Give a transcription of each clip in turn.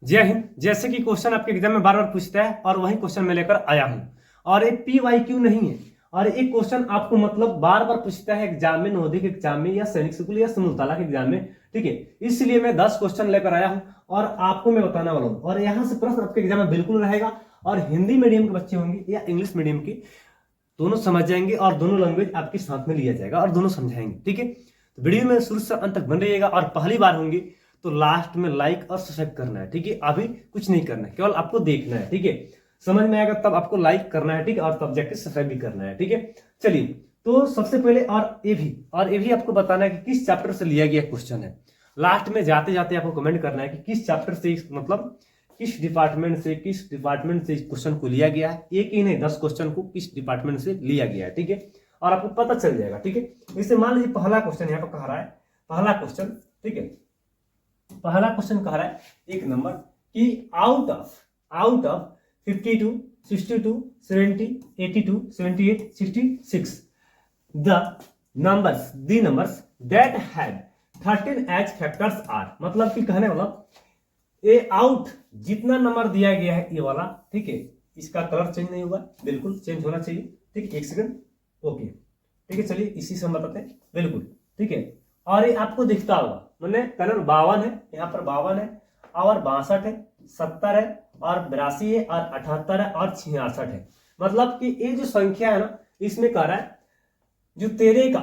जय हिंद। जैसे कि क्वेश्चन आपके एग्जाम में बार बार पूछता है और वही क्वेश्चन मैं लेकर आया हूं, और एक PYQ नहीं है, और एक क्वेश्चन आपको मतलब बार बार पूछता है एग्जाम में, नवोदय के एग्जाम में या सैनिक स्कूल या समूहताला के एग्जाम में। ठीक है, इसलिए मैं 10 क्वेश्चन लेकर आया हूं और आपको मैं बताने वाला हूं। और यहां से प्रश्न आपके एग्जाम में बिल्कुल रहेगा, और हिंदी मीडियम के बच्चे होंगे या इंग्लिश मीडियम के, दोनों समझ जाएंगे और दोनों लैंग्वेज आपके साथ में लिया जाएगा और दोनों समझाएंगे। ठीक है, तो वीडियो में शुरू से अंत तक बन रहिएगा, और पहली बार होंगे तो लास्ट में लाइक और सब्सक्राइब करना है। ठीक है, अभी कुछ नहीं करना है, केवल आपको देखना है। ठीक है, समझ में आएगा तब आपको लाइक करना है। ठीक है, और तब जाके सब्सक्राइब भी करना है। ठीक है, चलिए तो सबसे पहले और ये भी आपको बताना है कि किस चैप्टर से लिया गया क्वेश्चन है। लास्ट में जाते जाते आपको कमेंट करना है कि किस चैप्टर से, मतलब किस डिपार्टमेंट से क्वेश्चन को लिया गया है। एक ही नहीं, 10 क्वेश्चन को किस डिपार्टमेंट से लिया गया है। ठीक है, और आपको पता चल जाएगा। ठीक है, जैसे मान लीजिए पहला क्वेश्चन यहाँ पर कह रहा है, पहला क्वेश्चन, ठीक है, पहला क्वेश्चन कह रहा है 1 नंबर कि out of 52, 62, 70, 82, 78, 66 the numbers that had 13 as factors are. मतलब कि कहने वाला ए आउट जितना नंबर दिया गया है ये वाला, ठीक है, इसका कलर चेंज नहीं हुआ, बिल्कुल चेंज होना चाहिए। ठीक, एक सेकंड, ओके, ठीक है, चलिए इसी से हम बताते हैं, बिल्कुल ठीक है। और ये आपको दिखता होगा, मैंने कलर 52 है, यहाँ पर 52 है, और 62 है, 70 है, और 82 है, और 78 है, और 66 है। मतलब कि ये जो संख्या है ना, इसमें कह रहा है जो तेरे का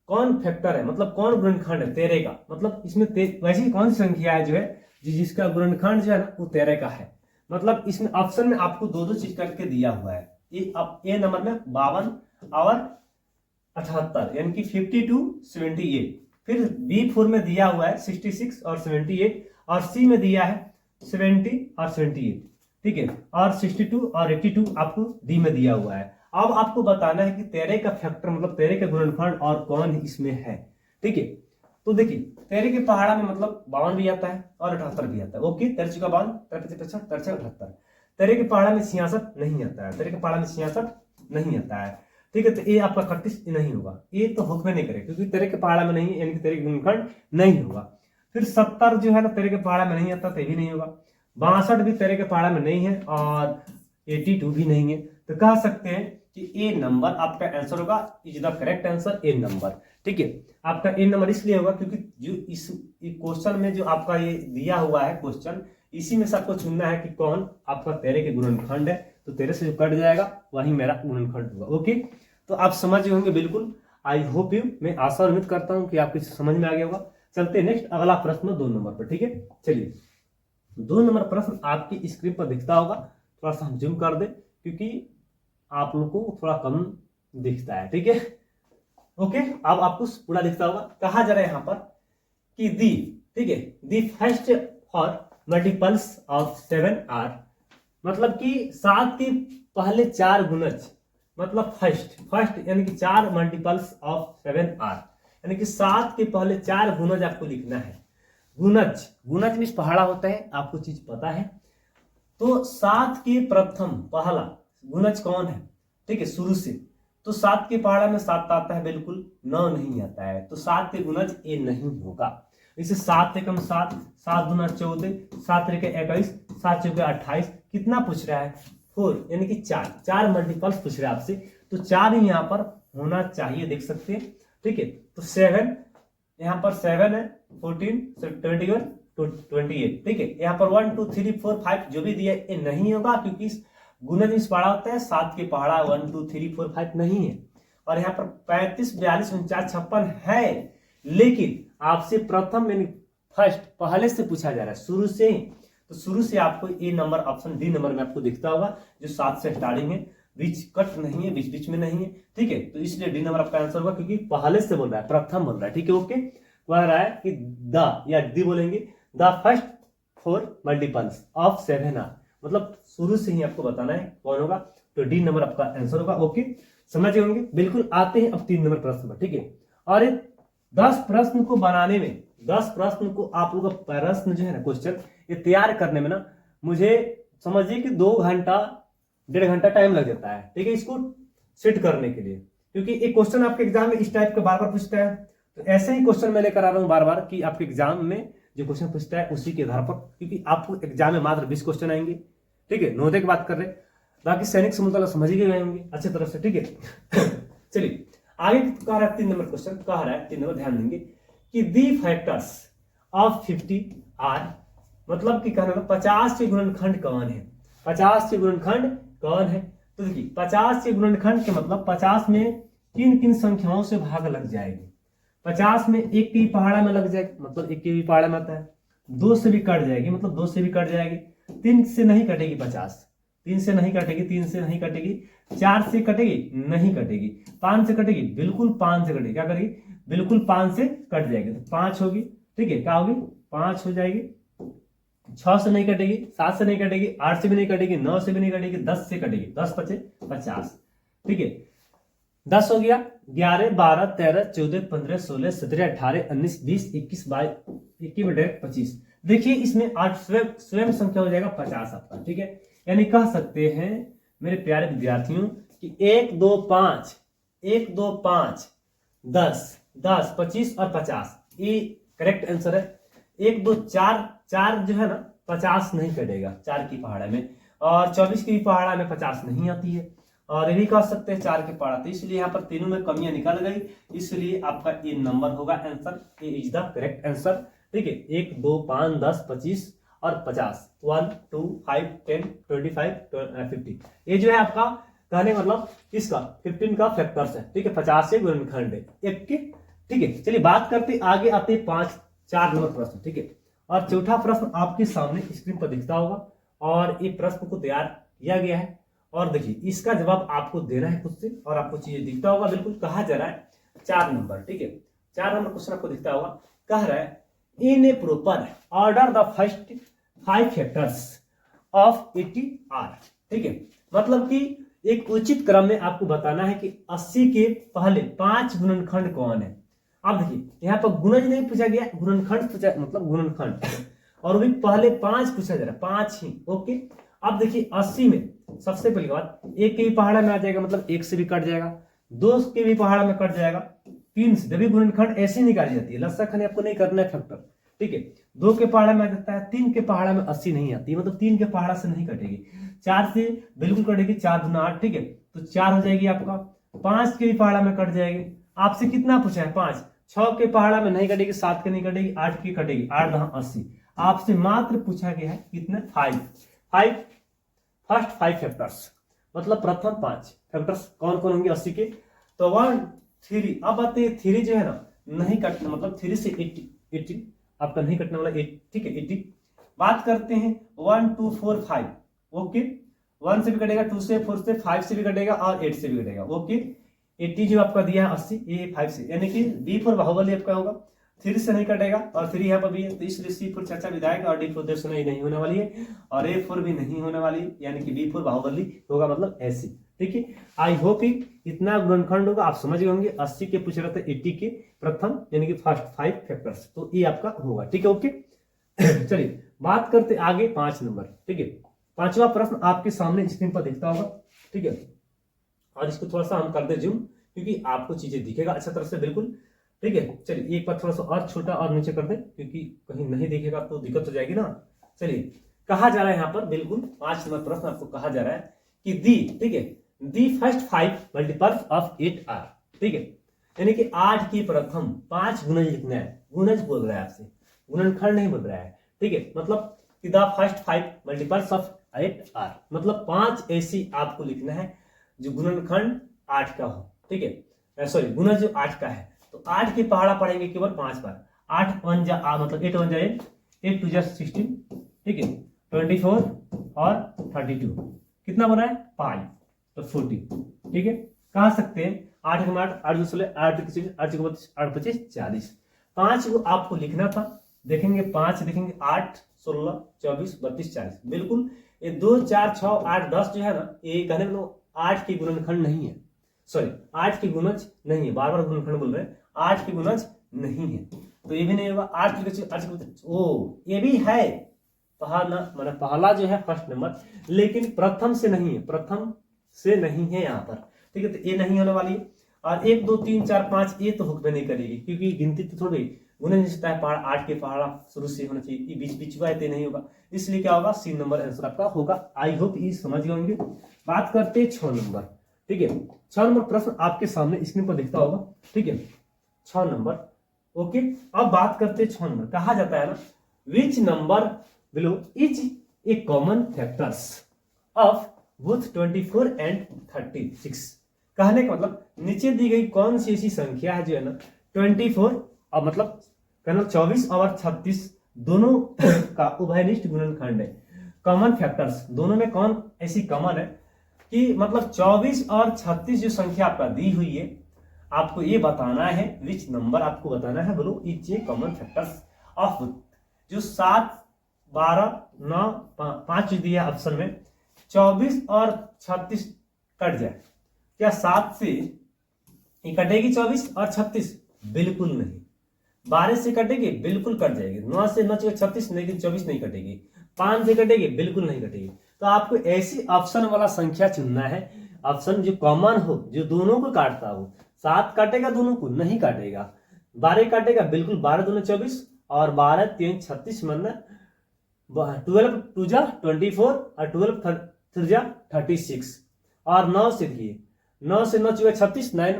कौन फैक्टर है, मतलब कौन गुणनखंड है तेरे का, मतलब इसमें वैसी कौन सी संख्या है जो है जिसका गुणनखंड जो है ना वो तेरे का है। मतलब इसमें ऑप्शन में आपको दो चीज करके दिया हुआ है। ये नंबर में 52 और 78, यानी कि 52, 78। फिर B4 में दिया हुआ है 66 और 78, और C में दिया है 70 और 78। ठीक है, और 62 और 82 आपको D में दिया हुआ है। अब आपको बताना है कि तेरे का फैक्टर, मतलब तेरे का गुणनखंड और कौन इसमें है। ठीक है, तो देखिए तेरे के पहाड़ा में मतलब 52 भी आता है और 78 भी आता है। ओके, तेरे चुका 52, तेरे 55, तेरे 78। तेरे के पहाड़ा में 66 नहीं आता है, तेरे के पहाड़ा में 66 नहीं आता है। ठीक है, तो ये आपका 31 नहीं होगा, ये तो हुक्म नहीं करेगा क्योंकि तेरे के पहाड़ा में नहीं है, यानी कि तेरे के गुणनखंड नहीं होगा। फिर 70 जो है ना तेरे के पहाड़ा में नहीं आता, तो भी नहीं होगा। 62 भी तेरे के पहाड़ा में नहीं है, और 82 भी नहीं है। तो कह सकते हैं कि ए नंबर आपका आंसर होगा, is the correct answer, A number. ठीक है, आपका ए नंबर इसलिए होगा क्योंकि जो इस क्वेश्चन में जो आपका ये दिया हुआ है क्वेश्चन, इसी में से आपको चुनना है कि कौन आपका तेरे के गुणनखंड है। तो तेरे से जो कट जाएगा वही मेरा गुणनखंड होगा। ओके, तो आप समझ होंगे बिल्कुल। आई होप यू, मैं आशा और उम्मीद करता हूं कि आपको समझ में आ गया होगा। चलते हैं नेक्स्ट अगला प्रश्न 2 नंबर पर। ठीक है, चलिए 2 नंबर प्रश्न आपकी स्क्रीन पर दिखता होगा, थोड़ा सा हम जूम कर दे क्योंकि आप लोग को थोड़ा कम दिखता है। ठीक है, ओके, अब आपको पूरा दिखता होगा। कहा जा रहा है यहाँ पर कि ठीक है, the first for multiples of 7 are. मतलब कि 7 के पहले 4 गुणज, मतलब फर्स्ट यानी कि 4 मल्टीपल्स ऑफ 7 आर, यानी कि 7 के पहले 4 गुणज आपको लिखना है। गुणज में पहाड़ा होता है, आपको चीज पता है। तो 7 के प्रथम पहला गुणज कौन है, ठीक है, शुरू से, तो 7 के पहाड़ा में 7 आता है, बिल्कुल 9 नहीं आता है, तो 7 के गुणज ए नहीं होगा। इसे 7 एकम 7, 7 दूना 14, 7 त्रिके 21, 7 चौके 28, कितना पूछ रहा है 4, यानी कि 4 मल्टीपल्स पूछ रहा है आपसे, तो 4 ही यहाँ पर होना चाहिए, देख सकते हैं। ठीक है, तो 7 यहाँ पर 7 है, 14, 21, 28। ठीक है, यहाँ पर 1 2 3 4 5 जो भी दिया ये नहीं होगा क्योंकि गुणज में पहाड़ा होता है, 7 के पहाड़ा 1 2 3 4 5 नहीं है। और यहाँ पर 35, 42, 49, 56 है, लेकिन आपसे प्रथम यानी फर्स्ट पहले से पूछा जा रहा है, शुरू से ही। तो शुरू से आपको ए नंबर ऑप्शन डी नंबर में आपको दिखता होगा, जो 7 से स्टार्टिंग है, बीच कट नहीं है, बीच में नहीं है। ठीक है, तो इसलिए डी नंबर आपका आंसर होगा क्योंकि पहले से बोल रहा है, प्रथम बोल रहा है। ठीक है, ओके, कह रहा है कि द या डी बोलेंगे, the first 4 multiples of 7 are, मतलब शुरू से ही आपको बताना है कौन होगा, तो डी नंबर आपका आंसर होगा। ओके, समझ गए होंगे बिल्कुल। आते हैं अब 3 नंबर प्रश्न पर। ठीक है, और 10 प्रश्न को बनाने में, 10 प्रश्न को आप लोग का प्रश्न जो है ना क्वेश्चन ये तैयार करने में ना, मुझे समझिए कि 2 घंटा 1.5 घंटा टाइम लग जाता है। ठीक है, इसको सेट करने के लिए, क्योंकि एक क्वेश्चन आपके एग्जाम में इस टाइप का बार बार पूछता है। तो ऐसे ही क्वेश्चन मैं लेकर आ रहा हूं बार बार कि आपके एग्जाम में जो क्वेश्चन पूछता है उसी के आधार पर, क्योंकि आपको एग्जाम में मात्र 20 क्वेश्चन आएंगे, ठीक है, नवोदय की बात कर रहे हैं, बाकी सैनिक समूह समझ ही गए होंगे अच्छी तरह से, ठीक है। चलिए आगे कह रहा है 3 नंबर क्वेश्चन, कह रहा है 3 नंबर, ध्यान देंगे कि दी फैक्टर्स ऑफ 50 आर, मतलब कि कहना 50 के गुणनखंड कौन है, 50 के गुणनखंड कौन है। तो देखिए 50 के गुणनखंड के मतलब 50 में किन किन संख्याओं से भाग लग जाएगी। 50 में 1 की पहाड़ा में लग जाएगी, मतलब 1 की भी पहाड़ा में आता है, 2 से भी कट जाएगी, मतलब 2 से भी कट जाएगी, 3 से नहीं कटेगी 50, 3 से नहीं कटेगी, 3 से नहीं कटेगी, 4 से कटेगी नहीं कटेगी, 5 से कटेगी, बिल्कुल 5 से कटेगी, क्या करेगी, बिल्कुल 5 से कट जाएगी, तो 5 होगी, ठीक है, क्या होगी 5 हो जाएगी। 6 से नहीं कटेगी, 7 से नहीं कटेगी, 8 से भी नहीं कटेगी, 9 से भी नहीं कटेगी, 10 से कटेगी, 10 पचे 50, ठीक है, 10 हो गया, 11 12 13 14 15 16 17 18 19 20 21 22 21 में डायरेक्ट 25। देखिए इसमें 8 स्वयं संख्या हो जाएगा 50 आपका, ठीक है, यानी कह सकते हैं मेरे प्यारे विद्यार्थियों कि 1 2 5 1 2 5 10 10 25 और 50 ये करेक्ट आंसर है। 1 2 4 4 जो है ना 50 नहीं कटेगा 4 की पहाड़ा में, और 24 की पहाड़ा में 50 नहीं आती है, और ये भी कह सकते हैं 4 के पहाड़ा, तो इसलिए यहाँ पर तीनों में कमियां निकल गई, इसलिए आपका ये नंबर होगा आंसर, ये इज द करेक्ट आंसर, ठीक है। 1 2 5 10 25 और 50, 1 2 5 10 25 50, ये जो है आपका कहने मतलब किसका 15 का फैक्टर्स है, ठीक है, 50 से गुणनखंड है एक के, ठीक है। चलिए बात करते आगे आते 4 नंबर प्रश्न, ठीक है, और चौथा प्रश्न आपके सामने स्क्रीन पर दिखता होगा, और ये प्रश्न को तैयार किया गया है, और देखिए इसका जवाब आपको देना है खुद से, और आपको चीजें दिखता होगा, बिल्कुल कहा जा रहा है 4 नंबर, ठीक है, 4 नंबर क्वेश्चन आपको दिखता होगा, कह रहा है in a proper order the first 5 factors of 80 are, ठीक है, मतलब कि एक उचित क्रम में आपको बताना है कि 80 के पहले 5 गुणनखंड कौन है। अब देखिए यहाँ पर गुणज नहीं पूछा गया, गुणनखंड पूछा, मतलब गुणनखंड, और भी पहले 5 पूछा जा रहा है, 5 ही, ओके। अब देखिए 80 में सबसे पहली बात 1 के भी पहाड़ा में आ जाएगा, मतलब 1 से भी कट जाएगा, 2 के भी पहाड़ा में कट जाएगा, 3 से, जब भी गुणनखंड ऐसे निकाली जाती है, लस्सा खाने आपको नहीं करना है फैक्टर, ठीक है, 2 के पहाड़ा में आ जाता है, 3 के पहाड़ा में 80 नहीं आती, मतलब 3 के पहाड़ा से नहीं कटेगी, 4 से बिल्कुल कटेगी, 4 दूना 8, ठीक है, तो 4 हो जाएगी आपका, 5 के भी पहाड़ा में कट जाएगी, आपसे कितना पूछा है 5, 6 के पहाड़ा में नहीं कटेगी, 7 के नहीं कटेगी, 8 की कटेगी, 8 दहा 80, आपसे मात्र पूछा गया है कितने 5 फर्स्ट 5 फैक्टर्स, मतलब प्रथम 5 फैक्टर्स कौन कौन होंगे 80 के, तो 1 3, अब आते हैं 3 जो है ना नहीं कटना, मतलब 3 से 80 आपका नहीं कटने वाला 8, ठीक है 80। बात करते हैं 1 2 4 5, ओके, 1 से भी कटेगा, 2 से 4 से 5 से भी कटेगा, और 8 से भी कटेगा, ओके। 80 जो आपका दिया है 80, ये 5 से, यानी कि D4 बाहुबली आपका होगा, 3 से नहीं कटेगा, और 3 यहाँ पर भी है, तो इसलिए C4 चर्चा विधायक और D4 दर्शन नहीं होने वाली है, और A4 भी नहीं होने वाली, यानी कि B4 बाहुबली होगा, मतलब ऐसी, ठीक है। आई होप इतना गुणनखंड होगा आप समझ गए होंगे। 80 के पूछ रहे थे 80 के प्रथम यानी कि फर्स्ट 5 फैक्टर्स, तो ये आपका होगा, ठीक है, ओके। चलिए बात करते आगे 5 नंबर, ठीक है, 5वां प्रश्न आपके सामने स्क्रीन पर दिखता होगा, ठीक है, और इसको थोड़ा सा हम कर दे जूम, क्योंकि आपको चीजें दिखेगा अच्छा तरह से, बिल्कुल, ठीक है। चलिए एक बार थोड़ा सा और छोटा और नीचे कर दे, क्योंकि कहीं नहीं दिखेगा तो दिक्कत हो जाएगी ना। चलिए कहा जा रहा है यहाँ पर बिल्कुल 5 नंबर प्रश्न आपको कहा जा रहा है कि दी, ठीक है, the first 5 multiples of 8 are, ठीक है, यानी कि 8 की प्रथम 5 गुणज लिखना है, गुणज बोल रहा है आपसे, गुणनखंड नहीं बोल रहा है, ठीक है, मतलब कि the first 5 multiples of 8 are, मतलब 5 ऐसी आपको लिखना है जो गुणनखंड 8 का हो, ठीक है, सॉरी गुणज जो 8 का है, तो 8 की पहाड़ा पढ़ेंगे केवल 5 बार, 8 1 जा मतलब 8 1 जा 8, 8 2 जा 16, ठीक है, 24 और 32, कितना बना है 5, तो 40, ठीक है। कह सकते हैं 8 के 8 8 16 8 25 8 32 8 25 40, 5 को आपको लिखना था, देखेंगे 5 देखेंगे 8 16 24 32 40, बिल्कुल ये 2 4 6 8 10 जो है ना, ये कहने में 8 की गुणनखंड नहीं है, सॉरी 8 की गुणज नहीं है, बार बार गुणनखंड बोल रहे हैं, 8 की गुणज नहीं है, तो ये भी नहीं होगा। 8 की ओ ये भी है, पहला जो है फर्स्ट नंबर, लेकिन प्रथम से नहीं है, प्रथम से नहीं है यहाँ पर, ठीक है, तो ये नहीं होने वाली है। और 1 2 3 4 5 ये तो हुक्म नहीं करेगी, क्योंकि गिनती तो थोड़ी गुना नहीं सकता है पहाड़ा, 8 के पहाड़ा शुरू से होना चाहिए, ये बीच बीच हुआ नहीं होगा, इसलिए क्या होगा, सी नंबर आंसर आपका होगा। आई होप ये समझ गए होंगे। बात करते हैं 6 नंबर। ठीक है, 6 नंबर प्रश्न आपके सामने स्क्रीन पर दिखता होगा। ठीक है, 6 नंबर। ओके, अब बात करते हैं 6 नंबर। कहा जाता है ना, which number below is a common factors of both 24 and 36। कहने का मतलब नीचे दी गई कौन सी ऐसी संख्या है जो है ना 24 और मतलब कहना 24 और 36 दोनों का उभयनिष्ठ गुणनखंड है। कॉमन फैक्टर्स दोनों में कौन ऐसी कॉमन है कि मतलब 24 और 36 जो संख्या आपका दी हुई है, आपको ये बताना है विच नंबर आपको बताना है बोलो is a common factors of जो 7, 12, 9, 5 दिया ऑप्शन में, 24 और 36 कट जाए, क्या 7 से ये कटेगी 24 और 36? बिल्कुल नहीं। 12 से कटेगी? बिल्कुल कट जाएगी। 9 से 9 36 लेकिन 24 नहीं कटेगी। 5 से कटेगी? बिल्कुल नहीं कटेगी। तो आपको ऐसी ऑप्शन वाला संख्या चुनना है, ऑप्शन जो कॉमन हो, जो दोनों को काटता हो। 7 काटेगा दोनों को? नहीं काटेगा। 12 काटेगा? बिल्कुल। 12 दूनी 24 और 12 3 36 मतलब 12 2 जा 24 और 12 3 जा 36 और 9 से दिए, 9 से 9 चुके 36, 9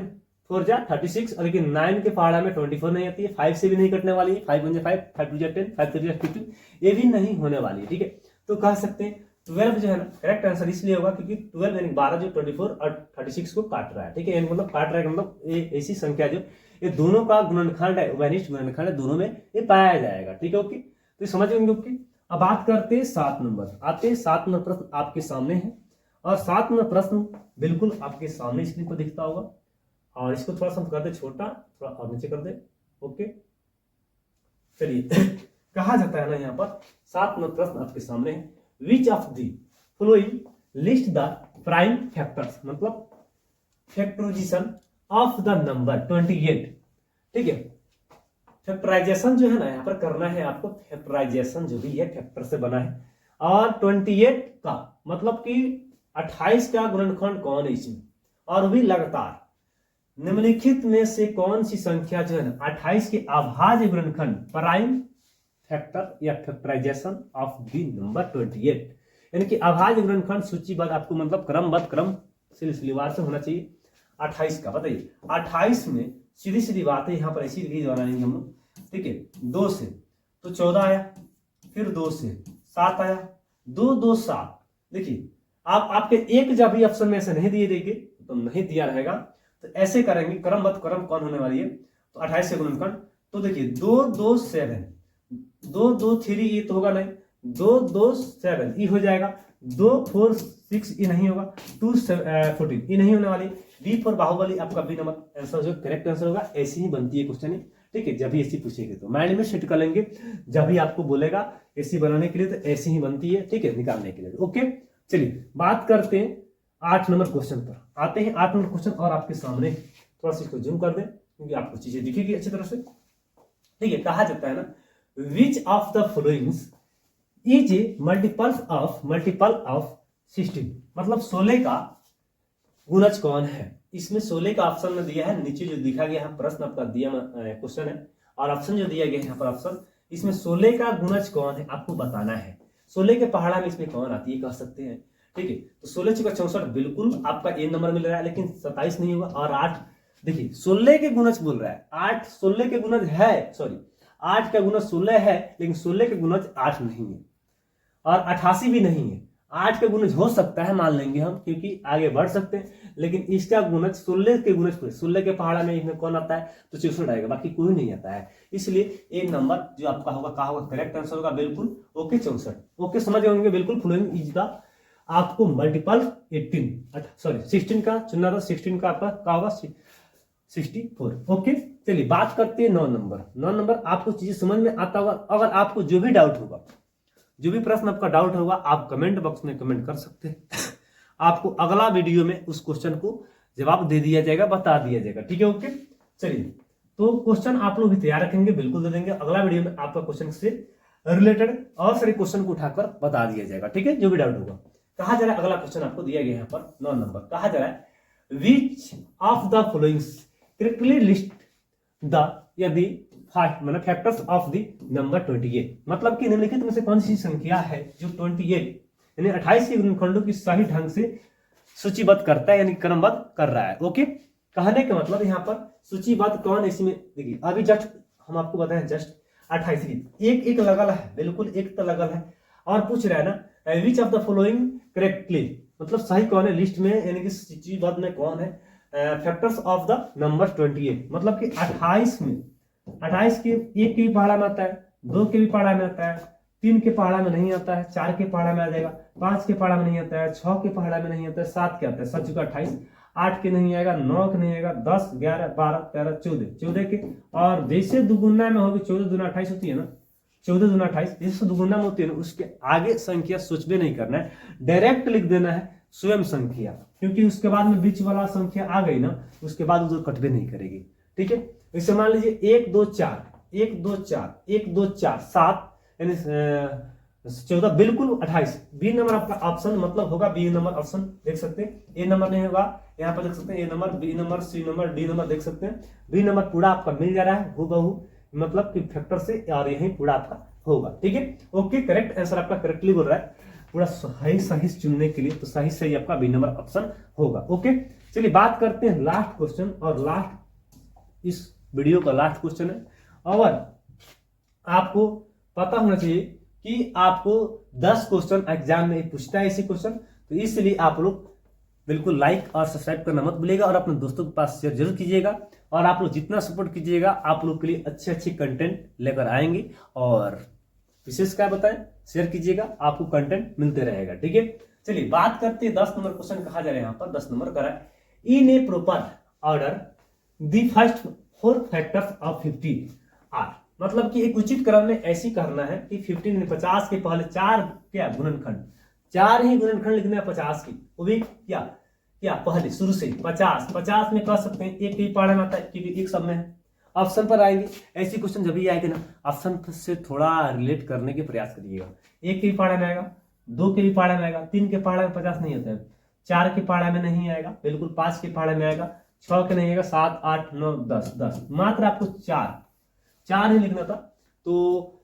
4 जा 36 और लेकिन 9 के पहाड़ा में 24 नहीं आती है, 5 से भी नहीं कटने वाली है, 5 1 जा 5, 5 2 जा 10, 5 3 जा 15, ये भी नहीं होने वाली है। ठीक है, तो कह सकते हैं 12 जो है ना करेक्ट आंसर इसलिए होगा क्योंकि 12 यानी 12 जो 24 और 36 को काट रहा है। ठीक है, मतलब काट रहा है मतलब ये ऐसी संख्या जो ये दोनों का गुणनखंड है, उभयनिष्ठ गुणनखंड है, दोनों में ये पाया जाएगा। ठीक है, ओके, तो समझ गए ओके। अब बात करते हैं 7 नंबर। आते हैं 7 नंबर प्रश्न आपके सामने है और 7 नंबर प्रश्न बिल्कुल आपके सामने स्क्रीन पर दिखता होगा और इसको थोड़ा सा हम कर दे छोटा, थोड़ा और नीचे कर दे। ओके, चलिए कहा जाता है ना यहाँ पर 7 नंबर प्रश्न आपके सामने है, which of the following list the prime factors, मतलब फैक्टराइजेशन ऑफ द नंबर 28। ठीक है, फैक्टराइजेशन जो है ना यहाँ पर करना है आपको, फैक्टराइजेशन जो भी है फैक्टर से बना है और 28 का मतलब कि 28 का गुणनखंड कौन है इसमें, और भी लगातार निम्नलिखित में से कौन सी संख्या जो है ना 28 के अभाज्य गुणनखंड प्राइम फैक्टर या फैक्टराइजेशन ऑफ द नंबर 28, यानी कि अभाज्य गुणनखंड सूचीबद्ध आपको मतलब क्रमबद्ध क्रम सिलसिलेवार से होना चाहिए। 28 का बताइए, 28 में सीधी सीधी बात है यहाँ पर ऐसी लिखी बनाएंगे हम लोग। ठीक है, 2 से तो 14 आया, फिर 2 से 7 आया, 2 2 7। देखिए आप आपके एक जब भी ऑप्शन में ऐसे नहीं दिए देंगे तो नहीं दिया रहेगा, तो ऐसे करेंगे क्रमबद्ध क्रम कौन होने वाली है, तो 28 से गुणनखंड तो देखिए 2 2 7, 2 2 3 ये तो होगा नहीं, 2 2 7 ये हो जाएगा, 2 4 6 ये नहीं होगा, 2 14 ये नहीं होने वाली। बी फॉर बाहुबली आपका बी नंबर आंसर जो करेक्ट आंसर होगा। ऐसी ही बनती है क्वेश्चन। ठीक है, जब भी ऐसी पूछेगी तो माइंड में सेट कर लेंगे, जब भी आपको बोलेगा ऐसी बनाने के लिए तो ऐसी ही बनती है। ठीक है, निकालने के लिए। ओके, चलिए बात करते हैं 8 नंबर क्वेश्चन पर। आते हैं 8 नंबर क्वेश्चन और आपके सामने थोड़ा सा इसको जूम कर दें क्योंकि आपको चीजें दिखेगी अच्छी तरह से। ठीक है, कहा जाता है ना which of the followings is a multiple of 16, मतलब 16 का गुणज कौन है। इसमें 16 का ऑप्शन में दिया है, नीचे जो दिखा गया है प्रश्न आपका दिया क्वेश्चन है और ऑप्शन जो दिया गया है यहाँ पर ऑप्शन, इसमें 16 का गुणज कौन है आपको बताना है। 16 के पहाड़ा में इसमें कौन आती है कह सकते हैं। ठीक है, तो 16 चुका 64 बिल्कुल आपका ए नंबर मिल रहा है, लेकिन 27 नहीं होगा। और 8 देखिए 16 के गुणज बोल रहा है, 8 16 के गुणज है, सॉरी 8 का गुणज 16 है लेकिन 16 के गुणज 8 नहीं है और 88 भी नहीं है। 8 के गुणज हो सकता है मान लेंगे हम क्योंकि आगे बढ़ सकते हैं, लेकिन इसका गुणज 16 के गुणज 16 के पहाड़ा में इसमें कौन आता है तो 64 आएगा, बाकी कोई नहीं आता है। इसलिए एक नंबर जो आपका होगा कहा होगा करेक्ट आंसर होगा बिल्कुल ओके 64। ओके समझ होंगे बिल्कुल। फॉलोइंग इज द आपको मल्टीपल 16 का चुनना था, 16 का आपका क्या होगा 64। ओके, चलिए बात करते हैं 9 नंबर। 9 नंबर आपको चीजें समझ में आता होगा। अगर आपको जो भी डाउट होगा, जो भी प्रश्न आपका डाउट होगा, आप कमेंट बॉक्स में कमेंट कर सकते हैं। आपको अगला वीडियो में उस क्वेश्चन को जवाब दे दिया जाएगा, बता दिया जाएगा। ठीक है, ओके। चलिए तो क्वेश्चन आप लोग भी तैयार रखेंगे, बिल्कुल दे देंगे। अगला वीडियो में आपका क्वेश्चन से रिलेटेड और सारे क्वेश्चन को उठाकर बता दिया जाएगा। ठीक है, जो भी डाउट होगा। कहा जा रहा है अगला क्वेश्चन आपको दिया गया यहाँ पर 9 नंबर। कहा जा रहा है which of the followings correctly list the, यदि मतलब फैक्टर्स ऑफ द नंबर 28, मतलब कि निम्नलिखित में से कौन सी संख्या है जो 28 यानी 28 के गुणनखंडों की सही ढंग से सूचीबद्ध करता है यानी क्रमबद्ध कर रहा है। ओके, कहने का मतलब यहाँ पर सूचीबद्ध कौन इसमें, देखिए अभी जस्ट हम आपको बताएं जस्ट 28 एक एक लगल है, बिल्कुल एक तो लगल है, और पूछ रहा है ना which of the following correctly, मतलब सही कौन है लिस्ट में यानी कि सूचीबद्ध में कौन है फैक्टर्स ऑफ द नंबर 28, मतलब कि 28 में 28 के एक के भी पहाड़ा में आता है, 2 के भी पहाड़ा में आता है, 3 के पहाड़ा में नहीं आता है, 4 के पहाड़ा में आ जाएगा, 5 के पहाड़ा में नहीं आता है, 6 के पहाड़ा में नहीं आता है, 7 के आता है, 7 चुका 28, 8 के नहीं आएगा, 9 के नहीं आएगा, 10 11 12 13 14 के, और जैसे दुगुना में होगी 14 दूना 28 होती है ना, 14 दूना 28 जैसे दुगुना में होती है ना, उसके आगे संख्या सोच भी नहीं करना है, डायरेक्ट लिख देना है स्वयं संख्या, क्योंकि उसके बाद में बीच वाला संख्या आ गई ना, उसके बाद उधर कट भी नहीं करेगी। ठीक है, इसे मान लीजिए 1 2 4 1 2 4 1 2 4 7 यानी 14 बिल्कुल 28, बी नंबर आपका ऑप्शन मतलब होगा बी नंबर ऑप्शन, देख सकते हैं ए नंबर नहीं होगा, यहाँ पर देख सकते हैं A number, B number, C number, D number, देख सकते हैं बी नंबर पूरा आपका मिल जा रहा है हूबहू, मतलब कि फैक्टर से, और यही पूरा आपका होगा। ठीक है, ओके, करेक्ट आंसर आपका करेक्टली बोल रहा है, पूरा सही चुनने के लिए तो सही आपका बी नंबर ऑप्शन होगा। ओके, चलिए बात करते हैं लास्ट क्वेश्चन, और लास्ट इस वीडियो का लास्ट क्वेश्चन है, और आपको पता होना चाहिए कि आपको 10 क्वेश्चन एग्जाम में पूछता है इसी क्वेश्चन, तो इसलिए आप लोग बिल्कुल लाइक और सब्सक्राइब करना मत भूलिएगा, और अपने दोस्तों के पास शेयर जरूर कीजिएगा, और आप लोग जितना सपोर्ट कीजिएगा आप लोग के लिए अच्छे कंटेंट लेकर आएंगे, और विशेष क्या बताएं शेयर कीजिएगा, आपको कंटेंट मिलते रहेगा। ठीक है, चलिए बात करते हैं 10 नंबर क्वेश्चन कहा जा रहा है यहाँ पर 10 नंबर का है, in a proper order the first 4 factors of 50 are, मतलब कि एक उचित क्रम में ऐसी करना है कि 50 के पहले 4 क्या गुणनखंड, 4 ही गुणनखंड लिखने हैं 50 की, वो भी क्या पहले शुरू से 50 में कह सकते हैं एक ही पहाड़ा में आता है क्योंकि एक सब में है। ऑप्शन पर आएंगे, ऐसी क्वेश्चन जब भी आएंगे ना ऑप्शन से थोड़ा रिलेट करने के प्रयास करिएगा, एक के भी पहाड़ा में आएगा, 2 के भी पहाड़ा में आएगा, 3 के पहाड़ा में 50 नहीं आता है, 4 के पहाड़ा में नहीं आएगा, बिल्कुल 5 के पहाड़ा में आएगा, 6 के नहीं आएगा, 7 8 9 10 मात्र आपको 4 ही लिखना था। तो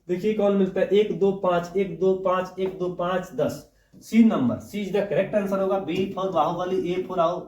देखिए कौन मिलता है 1 2 5 1 2 5 1 2 5 10, C number, C is the correct answer होगा, B for Baahubali, A for आओ,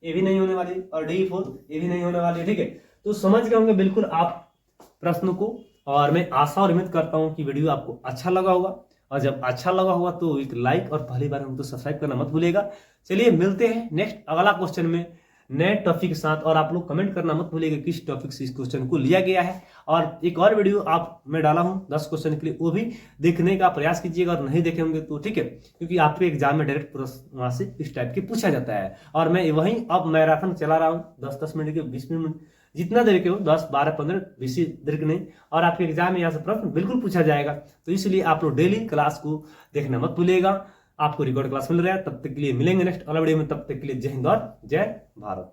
ए भी नहीं होने वाली, और डी फॉर ए भी नहीं होने वाली। ठीक है, तो समझ गए होंगे बिल्कुल आप प्रश्न को, और मैं आशा और उम्मीद करता हूं कि वीडियो आपको अच्छा लगा होगा, और जब अच्छा लगा होगा तो एक लाइक और पहली बार हमको सब्सक्राइब करना मत भूलिएगा। चलिए मिलते हैं नेक्स्ट अगला क्वेश्चन में नए टॉपिक के साथ, और आप लोग कमेंट करना मत भूलिएगा किस टॉपिक से इस क्वेश्चन को लिया गया है, और एक और वीडियो आप मैं डाला हूं 10 क्वेश्चन के लिए, वो भी देखने का प्रयास कीजिएगा, और नहीं देखे होंगे तो ठीक है, क्योंकि आपके एग्जाम में डायरेक्ट प्रश्न वहां से इस टाइप के पूछा जाता है, और मैं वहीं अब मैराथन चला रहा हूँ 10-10 मिनट के 20 मिनट जितना देर के हो 10 12 15 20 देर के नहीं, और आपके एग्जाम में यहाँ से प्रश्न बिल्कुल पूछा जाएगा, तो इसलिए आप लोग डेली क्लास को देखना मत भूलिएगा। आपको रिकॉर्ड क्लास मिल रहा है, तब तक के लिए मिलेंगे नेक्स्ट अगला वीडियो में, तब तक के लिए जय हिंद और जय भारत।